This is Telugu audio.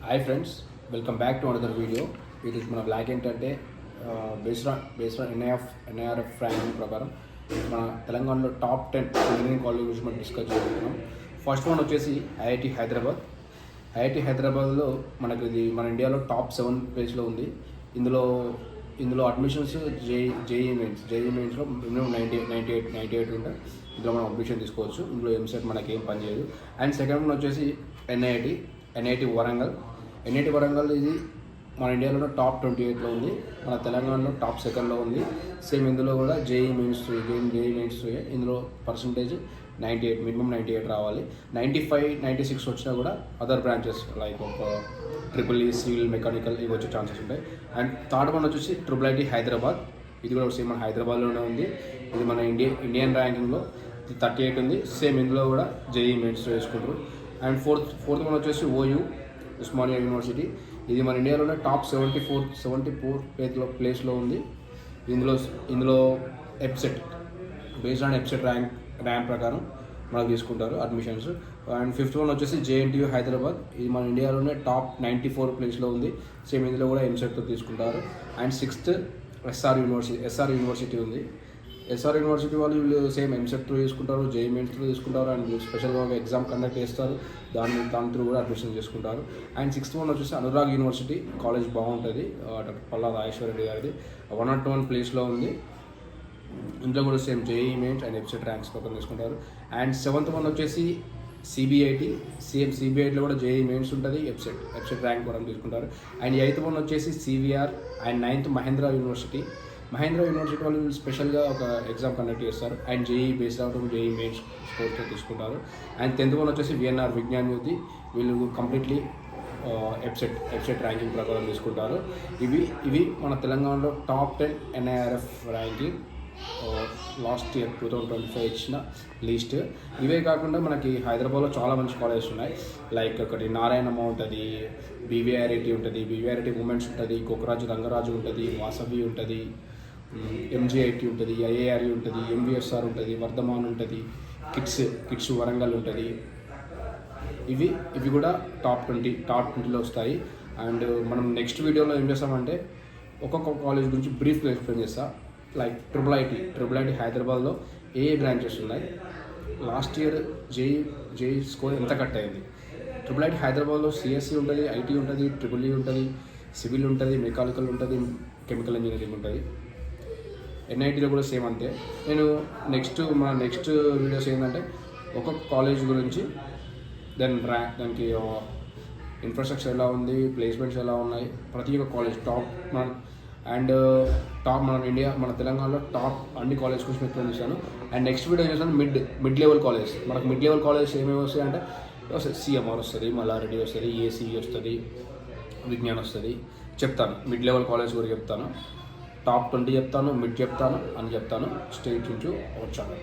Hi friends, welcome back to another video. ఈరోజు మన బ్లాక్ ఏంటంటే బేస్డ్ ఆన్ ఎన్ఐఆర్ఎఫ్ ర్యాంకింగ్ ప్రకారం మన తెలంగాణలో టాప్ 10 ఇంజనీరింగ్ కాలేజ్ గురించి మనం డిస్కస్ చేసుకుంటున్నాం. ఫస్ట్ వన్ వచ్చేసి ఐఐటి హైదరాబాద్. ఐఐటి హైదరాబాద్లో మనకి ఇది మన ఇండియాలో టాప్ 7 ప్లేస్లో ఉంది. ఇందులో అడ్మిషన్స్ జేఈ మెయిన్స్లో మినిమం 98 ఉంటాయి. ఇందులో మనం అడ్మిషన్ తీసుకోవచ్చు. ఇందులో ఎంసెట్ మనకి ఏం పనిచేయదు. అండ్ సెకండ్ వన్ వచ్చేసి ఎన్ఐటి వరంగల్ ఇది మన ఇండియాలో టాప్ 28లో ఉంది. మన తెలంగాణలో టాప్ 2లో ఉంది. సేమ్ ఇందులో కూడా జేఈ మెయిన్స్ ఇందులో పర్సంటేజ్ 98, మినిమం 98 రావాలి. 95, 96 వచ్చినా కూడా అదర్ బ్రాంచెస్ లైక్ ఒక ట్రిపుల్ సివిల్, మెకానికల్ ఇవి వచ్చే ఛాన్సెస్ ఉంటాయి. అండ్ థర్డ్ వన్ వచ్చేసి IIIT హైదరాబాద్. ఇది కూడా సేమ్ మన హైదరాబాద్లోనే ఉంది. ఇది మన ఇండియన్ ర్యాంకింగ్లో 38 ఉంది. సేమ్ ఇందులో కూడా జేఈ మెయిన్స్ వేసుకుంటారు. అండ్ ఫోర్త్ వన్ వచ్చేసి OU ఉస్మానియా యూనివర్సిటీ. ఇది మన ఇండియాలోనే టాప్ 74 ప్లేస్లో ఉంది. ఇందులో EAPCET based on EAPCET rank ప్రకారం మనకు తీసుకుంటారు అడ్మిషన్స్. అండ్ ఫిఫ్త్ వన్ వచ్చేసి JNTU హైదరాబాద్. ఇది మన ఇండియాలోనే టాప్ 94 ప్లేస్లో ఉంది. సేమ్ ఇందులో కూడా ఎంసెట్తో తీసుకుంటారు. అండ్ సిక్స్త్ ఎస్ఆర్ యూనివర్సిటీ ఉంది. ఎస్ఆర్ యూనివర్సిటీ వీళ్ళు సేమ్ ఎంసెట్ త్రూ తీసుకుంటారు, జేఈ మెయిన్స్ త్రూ తీసుకుంటారు. అండ్ స్పెషల్గా ఒక ఎగ్జామ్ కండక్ట్ చేస్తారు, దాని త్రూ కూడా అడ్మిషన్ చేసుకుంటారు. అండ్ సిక్స్త్ వన్ వచ్చేసి అనురాగ్ యూనివర్సిటీ. కాలేజ్ బాగుంటుంది, డాక్టర్ పల్లా రాజేశ్వర రెడ్డి గారిది. 101 ప్లేస్లో ఉంది. ఇందులో కూడా same JEE mains and EAPCET ranks ప్రకారం తీసుకుంటారు. అండ్ సెవెంత్ వన్ వచ్చేసి సిబిఐటీలో కూడా జేఈ మెయిన్స్ ఉంటుంది, ఎప్సెట్ ర్యాంక్ కూడా తీసుకుంటారు. అండ్ ఎయిత్ వన్ వచ్చేసి CVR. And ninth Mahindra university వాళ్ళు స్పెషల్గా ఒక ఎగ్జామ్ కండక్ట్ చేస్తారు. And JEE based out JEE mains స్కోర్తో తీసుకుంటారు. అండ్ 10th వన్ వచ్చేసి VNR విజ్ఞాన్ యుద్ధి. వీళ్ళు కంప్లీట్లీ ఎప్సెట్ ర్యాంకింగ్ ప్రకారం తీసుకుంటారు. ఇవి మన తెలంగాణలో top 10 NIRF ranking last year 2025 ఇచ్చిన లిస్ట్. ఇవే కాకుండా మనకి హైదరాబాద్లో చాలా మంచి కాలేజెస్ ఉన్నాయి. లైక్ ఒకటి నారాయణమ్మ ఉంటుంది, BVRIT ఉంటుంది, BVRIT ఉమెన్స్ ఉంటుంది, కొకరాజు రంగరాజు ఉంటుంది, వాసవి ఉంటుంది, MGIT ఉంటుంది, IIRE ఉంటుంది, MVSR ఉంటుంది, వర్ధమాన్ ఉంటుంది, కిడ్స్ వరంగల్ ఉంటుంది. ఇవి కూడా టాప్ 20లో వస్తాయి. అండ్ మనం నెక్స్ట్ వీడియోలో ఏం చేస్తామంటే ఒక్కొక్క కాలేజ్ గురించి బ్రీఫ్గా ఎక్స్ప్లెయిన్ చేస్తా. లైక్ ట్రిపుల్ ఐటీ హైదరాబాద్లో ఏ బ్రాంచెస్ ఉన్నాయి, లాస్ట్ ఇయర్ జేఈ స్కోర్ ఎంత కట్ అయింది. IIIT హైదరాబాద్లో CSE ఉంటుంది, IT ఉంటుంది, EEE ఉంటుంది, సివిల్ ఉంటుంది, మెకానికల్ ఉంటుంది, కెమికల్ ఇంజనీరింగ్ ఉంటుంది. NITలో కూడా సేమ్ అంతే. నేను నెక్స్ట్ వీడియోస్ ఏంటంటే ఒక్కొక్క కాలేజ్ గురించి దానికి ఇన్ఫ్రాస్ట్రక్చర్ ఎలా ఉంది, ప్లేస్మెంట్స్ ఎలా ఉన్నాయి, ప్రతి ఒక్క కాలేజ్ టాప్ మన తెలంగాణలో టాప్ అన్ని కాలేజ్ గురించి ఎక్స్ప్లెయిన్ చేశాను. అండ్ నెక్స్ట్ వీడియో చేశాను మిడ్ లెవెల్ కాలేజ్. మనకు మిడ్ లెవెల్ కాలేజ్ ఏమేమి వస్తాయంటే CMR వస్తుంది, మల్లారెడ్డి వస్తుంది, ACE వస్తుంది, విజ్ఞాన్ వస్తుంది. చెప్తాను మిడ్ లెవెల్ కాలేజ్ గురించి చెప్తాను, టాప్ 20 చెప్తాను, మిడ్ చెప్తాను అని చెప్తాను. Stay tune to our channel.